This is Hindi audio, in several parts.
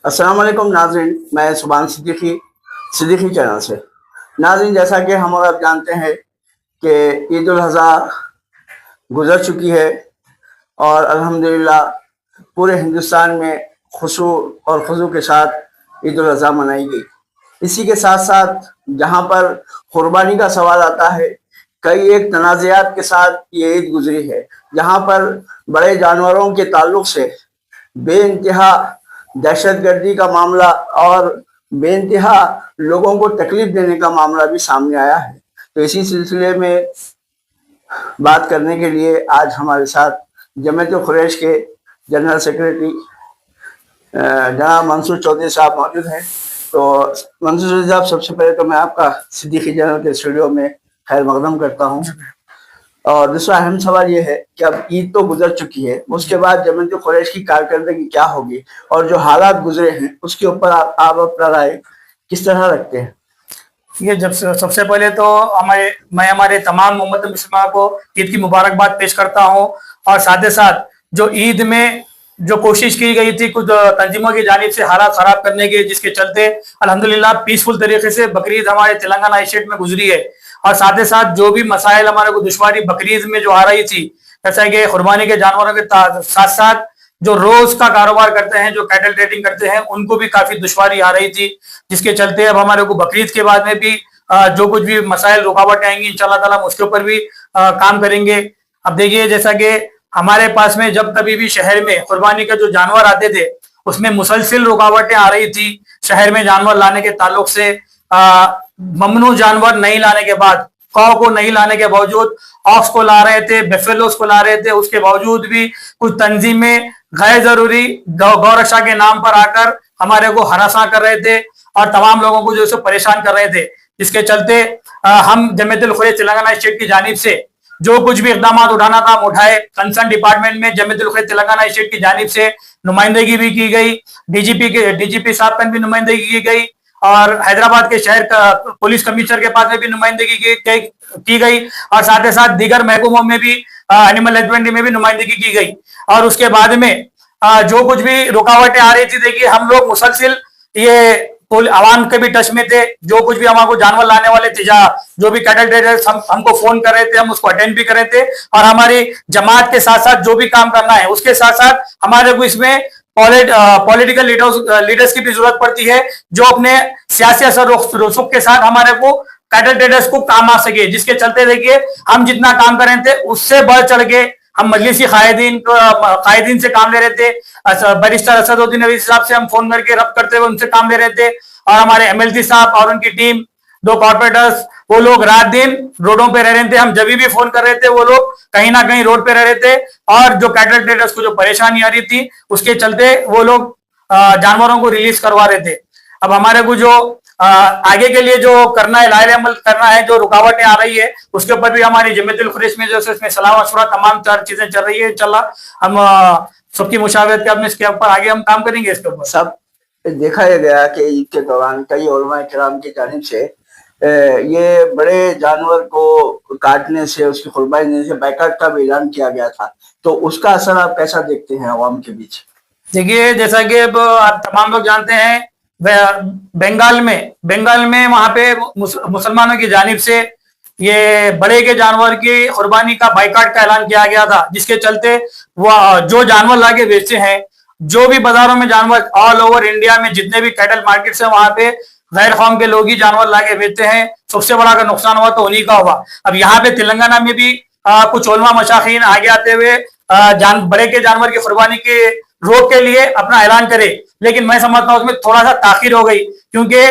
अस्सलाम वालेकुम नाज़रीन, मैं सुभान सिद्दीकी चैनल से। नाज़रीन, जैसा कि हम और आप जानते हैं कि ईद उल अज़हा गुज़र चुकी है और अल्हम्दुलिल्लाह पूरे हिंदुस्तान में खुशू और खुजू के साथ ईद उल अज़हा मनाई गई। इसी के साथ साथ जहाँ पर कुर्बानी का सवाल आता है, कई एक तनाज़ात के साथ ये ईद गुजरी है, जहाँ पर बड़े जानवरों के ताल्लुक़ से बेइंतहा दहशतगर्दी का मामला और बेइंतहा लोगों को तकलीफ देने का मामला भी सामने आया है। तो इसी सिलसिले में बात करने के लिए आज हमारे साथ जमात कुरैश के जनरल सेक्रेटरी जनाब मंसूर चौधरी साहब मौजूद हैं। तो मंसूर चौधरी साहब, सबसे पहले तो मैं आपका सिद्दीकी चैनल के स्टूडियो में खैर मकदम करता हूँ। और दूसरा अहम सवाल ये है कि अब ईद तो गुजर चुकी है, उसके बाद जमात कुरैश की कारकर्दगी क्या होगी और जो हालात गुजरे हैं उसके ऊपर आप अपना राय किस तरह रखते हैं? ये जब सबसे पहले तो मैं हमारे तमाम उम्मत मुस्लिमा को ईद की मुबारकबाद पेश करता हूँ। और साथ ही साथ जो ईद में जो कोशिश की गई थी कुछ तंजीमों की जानिब से हालात खराब करने के, जिसके चलते अल्हम्दुलिल्लाह पीसफुल तरीके से बकरीद हमारे तेलंगाना स्टेट में गुजरी है। और साथ ही साथ जो भी मसाइल हमारे को दुश्वारी बकरीद में जो आ रही थी, जैसा कि कुर्बानी के जानवरों के साथ साथ जो रोज का कारोबार करते हैं, जो कैटल ट्रेडिंग करते हैं, उनको भी काफी दुश्वारी आ रही थी, जिसके चलते अब हमारे को बकरीद के बाद में भी जो कुछ भी मसाइल रुकावटें आएंगी इंशाल्लाह ताला उसके ऊपर भी काम करेंगे। अब देखिए, जैसा कि हमारे पास में जब कभी भी शहर में कुर्बानी के जो जानवर आते थे उसमें मुसलसिल रुकावटें आ रही थी। शहर में जानवर लाने के ताल्लुक से ममनू जानवर नहीं लाने के बाद, कौ को नहीं लाने के बावजूद ऑक्स को ला रहे थे, बेफेलोस को ला रहे थे, उसके बावजूद भी कुछ तंजीमें गैर जरूरी गौरक्षा के नाम पर आकर हमारे को हरासा कर रहे थे और तमाम लोगों को जो है परेशान कर रहे थे, जिसके चलते हम जमात कुरैश तेलंगाना स्टेट की जानिब से जो कुछ भी इकदाम उठाना था हम उठाए। कंसर्न डिपार्टमेंट में जमात कुरैश तेलंगाना स्टेट की जानिब से नुमाइंदगी भी की गई, डीजीपी साहब की भी नुमाइंदगी की गई और हैदराबाद के शहर का पुलिस कमिश्नर के पास में भी नुमाइंदगी की गई और साथ ही साथ दीगर महकमों में भी एनिमल हस्बेंड्री में भी नुमाइंदगी की गई। और उसके बाद में जो कुछ भी रुकावटें आ रही थी, देखिए हम लोग मुसलसिल ये आवाम के भी टच में थे। जो कुछ भी हमारे जानवर लाने वाले थे, जो भी कैटल ट्रेडर्स हमको फोन कर रहे थे, हम उसको अटेंड भी कर रहे थे और हमारी जमात के साथ साथ जो भी काम करना है उसके साथ साथ हमारे को इसमें पॉलिटिकल लीडर्स की भी जरूरत पड़ती है, जो अपने सियासी असर रसूख के साथ हमारे को कैटल ट्रेडर्स को काम आ सके। जिसके चलते देखिए हम जितना काम कर रहे थे उससे बढ़ चढ़ के हम मजलिसी कायदीन से काम ले रहे थे। बैरिस्टर असदुद्दीन नवीद साहब से हम फोन करके रब्त करते हुए उनसे काम ले रहे थे और हमारे एमएलसी साहब और उनकी टीम, दो कॉर्पोरेटर्स, वो लोग रात दिन रोडों पे रह रहे थे। हम जब भी फोन कर रहे थे वो लोग कहीं ना कहीं रोड पे रह रहे थे और जो कैटल ट्रेडर्स को जो परेशानी आ रही थी उसके चलते वो लोग जानवरों को रिलीज करवा रहे थे। अब हमारे को जो आगे के लिए जो करना है, लाइल अमल करना है, जो रुकावटें आ रही है उसके ऊपर भी हमारी जमात कुरैश में जो इसमें सलाह मशवरा तमाम चीजें चल रही है। इंशाल्लाह हम सबकी मुशावरत के अपने इसके ऊपर आगे हम काम करेंगे। इसके ऊपर सब देखा गया कि ईद के दौरान कई उलमा किराम की जानिब से ये बड़े जानवर को काटने से, उसकी कुर्बानी देने से बैकआउट का भी ऐलान किया गया था। तो उसका असर आप कैसा देखते हैं अवाम के बीच? देखिए, जैसा कि अब आप तमाम लोग जानते हैं, बंगाल में वहां पे मुसलमानों की जानिब से ये बड़े के जानवर की कुर्बानी का बाइकाट का ऐलान किया गया था, जिसके चलते वो जो जानवर लाके बेचते हैं, जो भी बाजारों में जानवर ऑल ओवर इंडिया में जितने भी कैटल मार्केट्स हैं वहां पे गैर कौम के लोग ही जानवर लाके बेचते हैं। सबसे बड़ा अगर नुकसान हुआ तो उन्हीं का हुआ। अब यहाँ पे तेलंगाना में भी कुछ उलमा मशाखीन आगे आते हुए बड़े के जानवर की कुर्बानी के रोक के लिए अपना ऐलान करे, लेकिन मैं समझता हूँ उसमें थोड़ा सा ताखिर हो गई, क्योंकि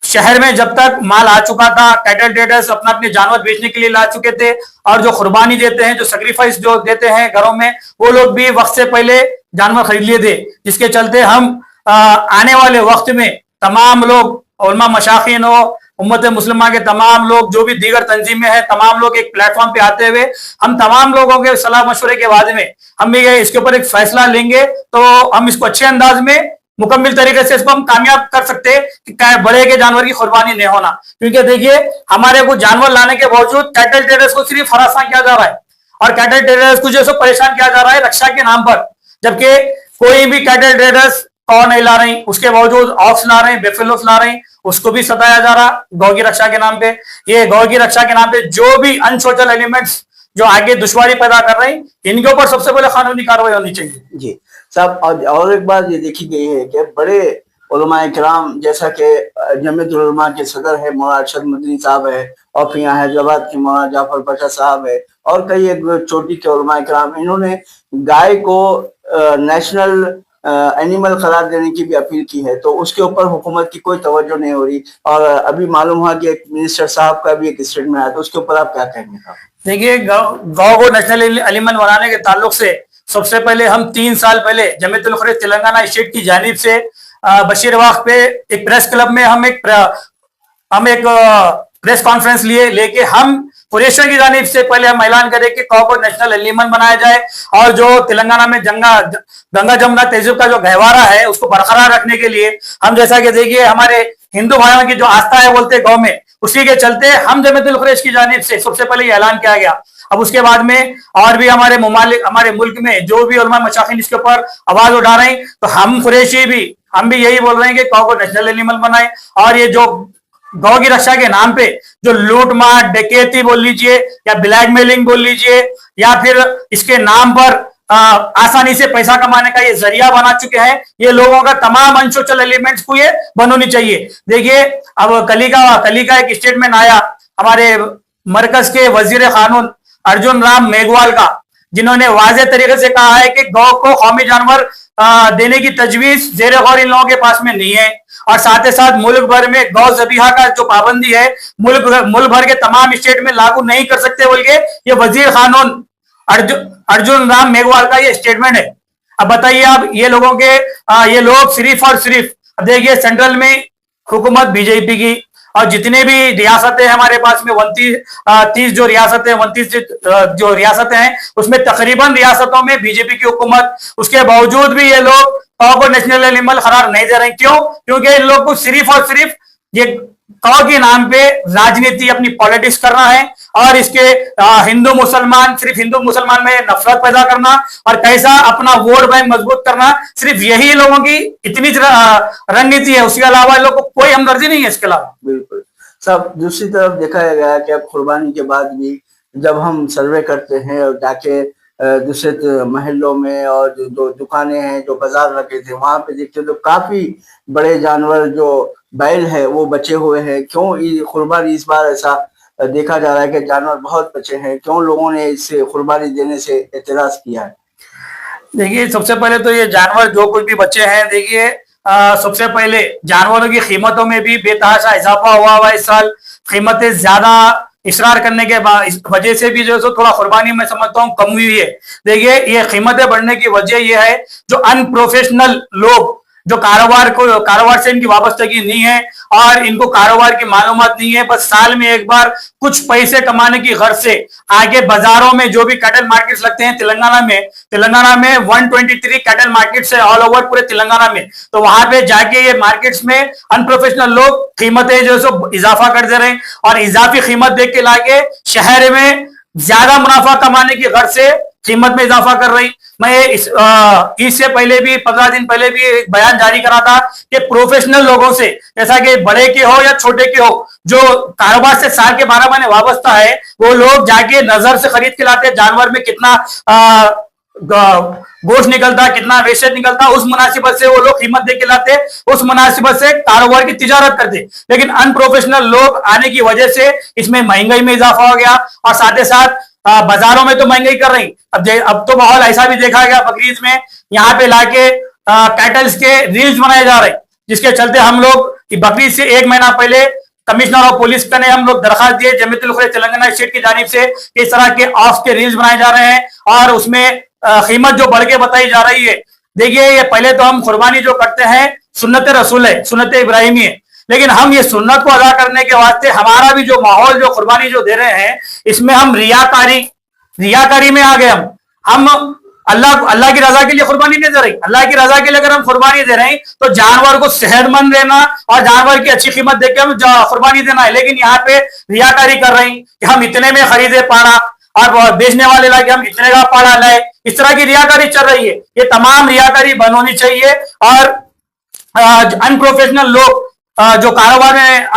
शहर में जब तक माल आ चुका था, कैटल ट्रेडर्स अपना अपने जानवर बेचने के लिए ला चुके थे और जो कुर्बानी देते हैं, जो सेक्रीफाइस जो देते हैं घरों में, वो लोग भी वक्त से पहले जानवर खरीद लिए थे। जिसके चलते हम आने वाले वक्त में तमाम लोग, उलमा मशाखीन हो, उम्मत मुस्लिमा के तमाम लोग, जो भी दीगर तंजीमें हैं, तमाम लोग एक प्लेटफॉर्म पे आते हुए हम तमाम लोगों के सलाह मशवरे के बाद में हम भी इसके ऊपर एक फैसला लेंगे, तो हम इसको अच्छे अंदाज में मुकम्मल तरीके से इसको हम कामयाब कर सकते हैं कि बड़े के जानवर की कुर्बानी नहीं होना। क्योंकि देखिए, हमारे को जानवर लाने के बावजूद कैटल ट्रेडर्स को सिर्फ हरासा किया जा रहा है और कैटल ट्रेडर्स को जो परेशान किया जा रहा है रक्षा के नाम पर, जबकि कोई भी कैटल ट्रेडर्स कौ नहीं ला रही, उसके बावजूद ऑक्स ला रहे हैं, बेफेलोस ला रही, उसको भी सताया जा रहा गौ की रक्षा के नाम पे। ये गौ की रक्षा के नाम पे जो भी अनसोशल एलिमेंट्स जो आगे दुश्वारी पैदा कर रहे हैं, इनके ऊपर सबसे पहले कानूनी कार्रवाई होनी चाहिए। जी साहब, और एक बात ये देखी गई है कि बड़े उलमा इकराम जैसा कि जमीयतुल उलमा के सदर है मौलाना अरशद मदनी साहब है, और फिर यहाँ हैदराबाद के मौलाना जाफर पाशा साहब है, और कई एक चोटी के उलमा इकराम, इन्होंने गाय को नेशनल एनिमल करार देने की भी अपील की है। तो उसके ऊपर हुकूमत की कोई तवज्जो नहीं हो रही, और अभी मालूम हुआ कि एक मिनिस्टर साहब का भी एक स्टेटमेंट आया, तो उसके ऊपर आप क्या कहेंगे साहब? देखिए, गौ को नेशनल एनिमल बनाने के ताल्लुक से सबसे पहले हम 3 साल पहले जमीयतुल खुरैश तेलंगाना स्टेट की जानिब से बशीरबाग पे एक प्रेस क्लब में हम एक प्रेस कॉन्फ्रेंस लेके हम कुरैशियों की जानिब से पहले हम ऐलान करें कि कौ को नेशनल एनिमल बनाया जाए, और जो तेलंगाना में गंगा जमुना तहजीब का जो गहवारा है उसको बरकरार रखने के लिए हम, जैसा कि देखिए हमारे हिंदू भाइयों की जो आस्था है बोलते गौ में, उसी के चलते हम जमीयतुल खुरैश की जानिब से सबसे पहले ये ऐलान किया गया। अब उसके बाद में और भी हमारे मुल्क में जो भी उलमा मशाइख इसके ऊपर आवाज उठा रहे हैं, तो हम कुरैशी भी हम भी यही बोल रहे हैं कि गौ को नेशनल एनिमल बनाए। और ये जो गौ की रक्षा के नाम पे जो लूट मार डकैती बोल लीजिए या ब्लैकमेलिंग बोल लीजिए, या फिर इसके नाम पर आसानी से पैसा कमाने का ये जरिया बना चुके हैं, ये लोगों का तमाम अनसोशल एलिमेंट्स को ये बंद होनी चाहिए। देखिए, अब कली का एक स्टेटमेंट आया हमारे मरकज के वजीर कानून अर्जुन राम मेघवाल का, जिन्होंने वाजे तरीके से कहा है कि गौ को कौमी जानवर देने की तजवीज जेर गौर इन लोगों के पास में नहीं है, और साथ ही साथ मुल्क भर में गौ ज़बीहा का जो पाबंदी है मुल्क भर के तमाम स्टेट में लागू नहीं कर सकते बोल के ये वजीर कानून अर्जुन राम मेघवाल का ये स्टेटमेंट है। अब बताइए, अब ये लोगों के ये लोग सिर्फ और सिर्फ, अब देखिए सेंट्रल में हुकूमत बीजेपी की, और जितने भी रियासतें हमारे पास में 29 जो रियासतें हैं उसमें तकरीबन रियासतों में बीजेपी की हुकूमत, उसके बावजूद भी ये लोग कौ को नेशनल एनिमल करार नहीं दे रहे। क्यों? क्योंकि इन लोग को सिर्फ और सिर्फ ये कौ के नाम पे राजनीति अपनी पॉलिटिक्स करना है, और इसके सिर्फ हिंदू मुसलमान में नफरत पैदा करना और कैसा अपना वोट बैंक मजबूत करना, सिर्फ यही लोगों की इतनी रणनीति है। उसके अलावा लोगों को कोई हमदर्दी नहीं है इसके अलावा। बिल्कुल सब। दूसरी तरफ देखा गया कि अब कुर्बानी के बाद भी जब हम सर्वे करते हैं और जाके दूसरे महल्लों में और जो दुकानें हैं, जो बाजार रखे थे, वहां पे देखते तो काफी बड़े जानवर जो बैल है वो बचे हुए हैं। क्यों कुर्बानी इस बार ऐसा देखा जा रहा है कि जानवर बहुत बचे हैं? क्यों लोगों ने इससे कुर्बानी देने से एतराज किया है? देखिए, सबसे पहले तो ये जानवर जो कुछ भी बचे हैं, देखिए सबसे पहले जानवरों की कीमतों में भी बेतहाशा इजाफा हुआ इस साल। कीमतें ज्यादा इसरार करने के बाद वजह से भी जो है थोड़ा कुर्बानी मैं समझता हूँ कम हुई है। देखिए, ये कीमतें बढ़ने की वजह यह है जो अनप्रोफेशनल लोग जो कारोबार से इनकी वाबस्तगी नहीं है और इनको कारोबार की मालूमात नहीं है, बस साल में एक बार कुछ पैसे कमाने की गर्ज से आगे बाजारों में जो भी कैटल मार्केट्स लगते हैं तेलंगाना में 123 कैटल मार्केट्स है ऑल ओवर पूरे तेलंगाना में। तो वहां पे जाके ये मार्केट्स में अनप्रोफेशनल लोग कीमतें जो है इजाफा कर दे रहे हैं, और इजाफी कीमत देख के लाके शहर में ज्यादा मुनाफा कमाने की गर्ज से कीमत में इजाफा कर रही। मैं इससे पहले भी 15 दिन पहले भी एक बयान जारी करा था कि प्रोफेशनल लोगों से, जैसा कि बड़े के हो या छोटे के हो, जो कारोबार से साल के 12 महीने वाबस्ता है, वो लोग जाके नजर से खरीद के लाते जानवर में कितना गोश्त निकलता, कितना वेस्टेज निकलता, उस मुनासिबत से वो लोग कीमत दे के लाते, उस मुनासिबत से कारोबार की तिजारत करते। लेकिन अनप्रोफेशनल लोग आने की वजह से इसमें महंगाई में इजाफा हो गया, और साथ ही साथ बाजारों में तो महंगाई कर रही। अब तो माहौल ऐसा भी देखा गया बकरीद में यहाँ पे लाके कैटल्स के रील्स बनाए जा रहे, जिसके चलते हम लोग बकरीद से 1 महीना पहले कमिश्नर ऑफ पुलिस का ने हम लोग दरखास्त दिए जमीयतुल खुरैश तेलंगाना स्टेट की जानिब से कि इस तरह के ऑफ के रील्स बनाए जा रहे हैं और उसमें कीमत जो बढ़ के बताई जा रही है। देखिए, ये पहले तो हम कुर्बानी जो करते हैं सुन्नत रसूल है, सुन्नत इब्राहिमी है, लेकिन हम ये सुन्नत को अदा करने के वास्ते हमारा भी जो माहौल जो कुर्बानी जो दे रहे हैं, इसमें हम रियाकारी में आ गए। हम अल्लाह की रजा के लिए कुर्बानी नहीं दे रही। अल्लाह की रजा के लिए अगर हम कुर्बानी दे रहे हैं तो जानवर को सेहतमंद रहना और जानवर की अच्छी कीमत देकर हम कुर्बानी देना है। लेकिन यहाँ पे रियाकारी कर रही कि हम इतने में खरीदे पाड़ा और बेचने वाले लाके हम इतने का पाड़ा लाए, इस तरह की रियाकारी चल रही है। ये तमाम रियाकारी बंद होनी चाहिए और अनप्रोफेशनल लोग जो कारोबार में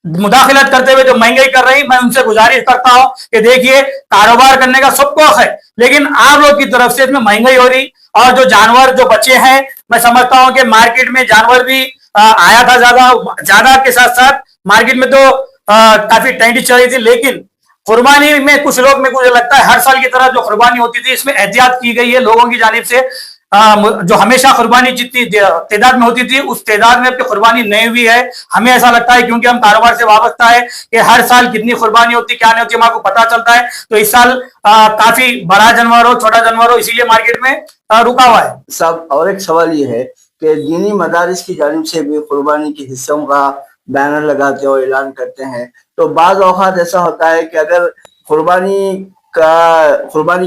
मुदाखिलत करते हुए जो महंगाई कर रही, मैं उनसे गुजारिश करता हूं कि देखिए कारोबार करने का सबको हक है, लेकिन आप लोग की तरफ से इसमें महंगाई हो रही और जो जानवर जो बचे हैं, मैं समझता हूं कि मार्केट में जानवर भी आया था ज्यादा के साथ साथ मार्केट में तो काफी टेंडी चल रही थी, लेकिन कुर्बानी में कुछ लोग में मुझे लगता है हर साल की तरह जो कुर्बानी होती थी इसमें एहतियात की गई है लोगों की जानिब से। जो हमेशा कुर्बानी जितनी तादाद में होती थी उस तादाद में अपनी कुर्बानी नहीं हुई है, हमें ऐसा लगता है, क्योंकि हम कारोबार से वाबस्ता है कि हर साल कितनी कुर्बानी होती क्या नहीं होती हमारे को पता चलता है। तो इस साल काफी बड़ा जानवर हो छोटा जानवर हो इसीलिए मार्केट में रुका हुआ है। सब और एक सवाल ये है कि दीनी मदारिस की जानिब से भी कुर्बानी के हिस्सों का बैनर लगाते हो, ऐलान करते हैं, तो बाज़ औक़ात ऐसा होता है कि अगर कुर्बानी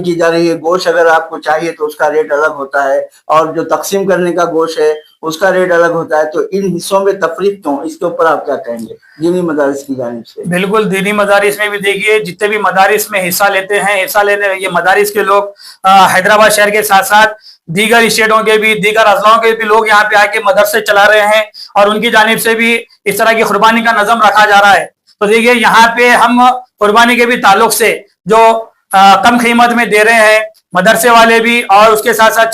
की जा रही है, गोश्त अगर आपको चाहिए तो उसका रेट अलग होता है और जो तकसीम करने का गोश्त है उसका रेट अलग होता है, तो इन हिस्सों में तफरीक क्यों? इसके ऊपर आप क्या कहेंगे दीनी मदारिस की जानिब से? बिल्कुल, दीनी मदारिस में भी देखिए जितने भी मदारिस में हिस्सा लेते हैं, हिस्सा लेने ये मदारिस के लोग हैदराबाद शहर के साथ साथ दीगर स्टेटों के भी, दीगर अजलाओं के भी लोग यहाँ पे आके मदरसे चला रहे हैं और उनकी जानिब से भी इस तरह की कुर्बानी का नज़म रखा जा रहा है। तो देखिए यहाँ पे हम कुर्बानी के भी ताल्लुक से जो कम कीमत में दे रहे हैं मदरसे वाले भी, और उसके साथ साथ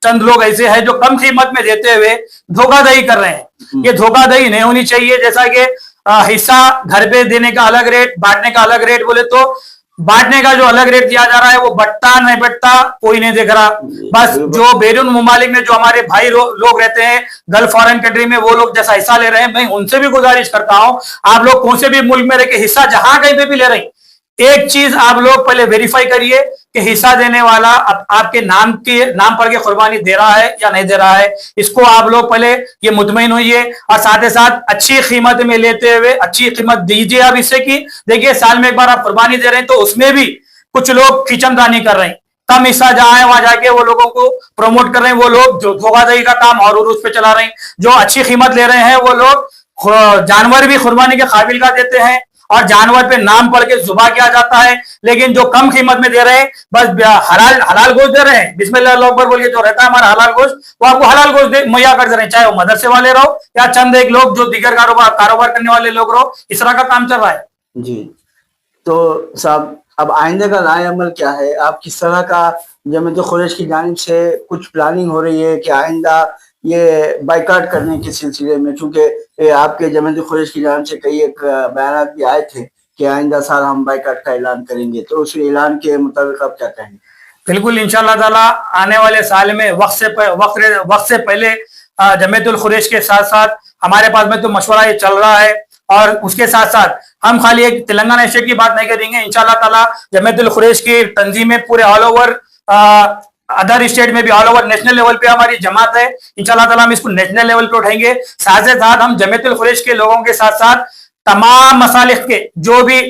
चंद लोग ऐसे हैं जो कम कीमत में देते हुए धोखाधड़ी कर रहे हैं। ये धोखाधड़ी नहीं होनी चाहिए। जैसा कि हिस्सा घर पे देने का अलग रेट, बांटने का अलग रेट, बोले तो बांटने का जो अलग रेट दिया जा रहा है वो बटता नहीं बटता कोई नहीं देख रहा। बस जो बैरून मुमालिक में जो हमारे भाई लोग रहते हैं गल्फ फॉरेन कंट्री में, वो लोग जैसा हिस्सा ले रहे हैं, मैं उनसे भी गुजारिश करता हूं आप लोग कौन से भी मुल्क में रह के हिस्सा जहां कहीं पे भी ले रहे हैं, एक चीज आप लोग पहले वेरीफाई करिए कि हिस्सा देने वाला आपके नाम पर के कुर्बानी दे रहा है या नहीं दे रहा है। इसको आप लोग पहले ये मुतमईन होइए और साथ ही साथ अच्छी कीमत में लेते हुए अच्छी कीमत दीजिए। आप इससे कि देखिए साल में एक बार आप कुर्बानी दे रहे हैं तो उसमें भी कुछ लोग खिचमदानी कर रहे हैं, कम हिस्सा जहां है वहां जाके वो लोगों को प्रमोट कर रहे हैं, वो लोग जो धोखाधड़ी का काम और उस पे चला रहे हैं। जो अच्छी कीमत ले रहे हैं वो लोग जानवर भी कुर्बानी के काबिल का देते हैं और जानवर पे नाम पढ़ के जुबा किया जाता है, लेकिन जो कम कीमत में दे रहे हैं बस हलाल गोश्त दे रहे हैं, बिस्मिल्लाह अल्लाहू अकबर बोल के जो रहता है हमारा हलाल गोश्त, वो आपको हलाल गोश्त मुहैया कर दे रहे हैं, चाहे वो मदरसे वाले रहो या चंद एक लोग जो दीगर कारोबार करने वाले लोग रहो, इस तरह का काम चल रहा है। जी, तो साहब अब आइंदे का राय अमल क्या है? आप किस तरह का जमीयत खुरैश की जानिब से कुछ प्लानिंग हो रही है कि आइंदा ये बाइकाट करने के सिलसिले में, चूंकि आपके जमीयत खुरैश की जानिब से कई एक बयान भी आए थे कि आइंदा साल हम बाइकाट का ऐलान करेंगे, तो उस ऐलान के मुताबिक आप क्या कहेंगे? बिल्कुल इंशाअल्लाह ताला आने वाले साल में वक्त से पहले जमीयतुल खुरैश के साथ साथ हमारे पास में तो मशवरा ये चल रहा है और उसके साथ साथ हम खाली एक तेलंगाना स्टेट की बात नहीं करेंगे। इंशाअल्लाह ताला जमीयतुल खुरैश की तंजीमें पूरे ऑल ओवर अदर स्टेट में भी ऑल ओवर नेशनल लेवल पे हमारी जमात है। इंशाअल्लाह ताला हम इसको नेशनल लेवल पे उठाएंगे। साथ ही साथ हम जमीयतुल खुरैश के लोगों के साथ साथ तमाम मसालिक के जो भी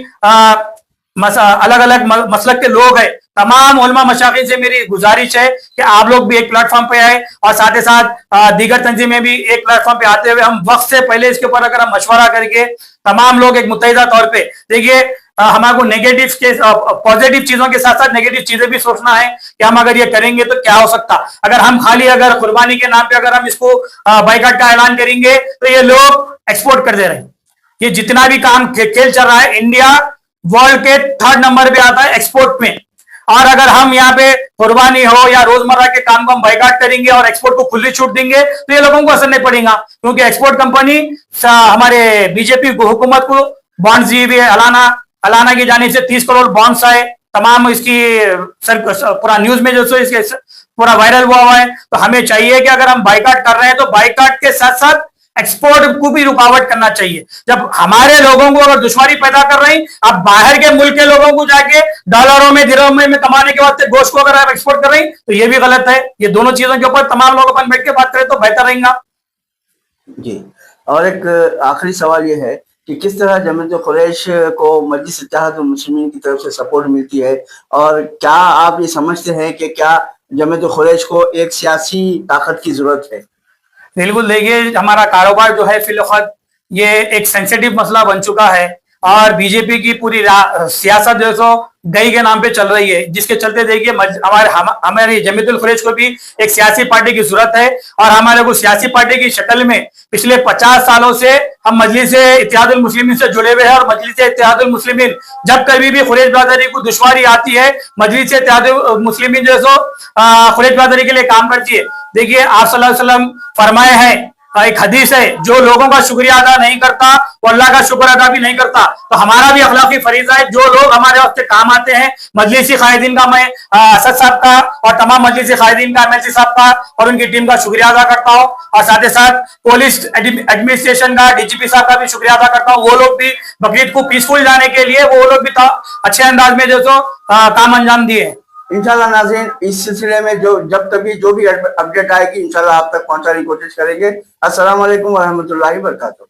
अलग अलग मसलक के लोग हैं, तमाम उलमा मशाइख से मेरी गुजारिश है कि आप लोग भी एक प्लेटफॉर्म पे आए और साथ ही साथ दीगर तंजीमें भी एक प्लेटफॉर्म पे आते हुए हम वक्त से पहले इसके ऊपर अगर हम मशवरा करके तमाम लोग एक मुत्तहिदा तौर पे, देखिए हमारे को नेगेटिव के पॉजिटिव चीजों के साथ साथ नेगेटिव चीजें भी सोचना है कि हम अगर ये करेंगे तो क्या हो सकता। अगर हम खाली अगर कुर्बानी के नाम पे अगर हम इसको बाइकाट का ऐलान करेंगे तो ये लोग एक्सपोर्ट कर दे रहे हैं। ये जितना भी काम खेल चल रहा है, इंडिया वर्ल्ड के 3rd नंबर पे आता है एक्सपोर्ट में, और अगर हम यहाँ पे कुर्बानी हो या रोजमर्रा के काम को हम बाइकाट करेंगे और एक्सपोर्ट को खुली छूट देंगे तो ये लोगों को असर नहीं पड़ेगा, क्योंकि एक्सपोर्ट कंपनी हमारे बीजेपी हुकूमत को बॉन्ड्स दी हुई है। अलाना की जानिब से 30 करोड़ बॉन्ड्स आए, तमाम इसकी पूरा न्यूज में जो इसके पूरा वायरल हुआ है। तो हमें चाहिए कि अगर हम बाइकाट कर रहे हैं तो बाइकाट के साथ साथ एक्सपोर्ट को भी रुकावट करना चाहिए। जब हमारे लोगों को अगर दुश्वारी पैदा कर रही, अब बाहर के मुल्क के लोगों को जाके डॉलरों में दिरहम में कमाने के बाद गोश्त को अगर आप एक्सपोर्ट कर रही तो ये भी गलत है। ये दोनों चीजों के ऊपर तमाम लोग अपन बैठ के बात करें तो बेहतर रहेगा। जी, और एक आखिरी सवाल ये है कि किस तरह जमीयत खुरैश को मजलिस इत्तेहादुल मुस्लिमीन की तरफ से सपोर्ट मिलती है, और क्या आप ये समझते हैं कि क्या जमीयत खुरैश को एक सियासी ताकत की जरूरत है? बिल्कुल, देखिए हमारा कारोबार जो है फिलहाल ये एक सेंसिटिव मसला बन चुका है और बीजेपी की पूरी सियासत जो है सो दही के नाम पे चल रही है, जिसके चलते देखिए हमारे जमीयतुल खुरेज को भी एक सियासी पार्टी की जरूरत है। और हमारे को सियासी पार्टी की शक्ल में पिछले 50 सालों से हम मजलिस इत्तेहादुल मुस्लिमीन से जुड़े हुए हैं। और मजलिस इत्तेहादुल मुस्लिमीन जब कभी भी खुरेज बरादरी को दुश्वारी आती है, मजलिस इत्तेहादुल मुस्लिमीन जो है सो खुरेज बरादरी के लिए काम करती है। देखिए आप सल्लल्लाहु अलैहि वसल्लम फरमाए हैं, एक हदीस है, जो लोगों का शुक्रिया अदा नहीं करता वो अल्लाह का शुक्र अदा भी नहीं करता। तो हमारा भी अखलाकी फरीजा है, जो लोग हमारे वास्ते काम आते हैं, मजलिसी कायदीन का मैं असद साहब का और तमाम मजलिसी कायदीन का एमएलसी साहब का और उनकी टीम का शुक्रिया अदा करता हूँ। और साथ ही साथ पुलिस एडमिनिस्ट्रेशन का, डीजीपी साहब का भी शुक्रिया अदा करता हूँ। वो लोग भी बकरीद को पीसफुल जाने के लिए वो लोग भी अच्छे अंदाज में जो काम अंजाम दिए। इंशाल्लाह नाज़रीन, इस सिलसिले में जब तभी जो भी अपडेट आएगी इंशाल्लाह आप तक पहुंचाने की कोशिश करेंगे। अस्सलाम वालेकुम व रहमतुल्लाहि व बरकातुहू।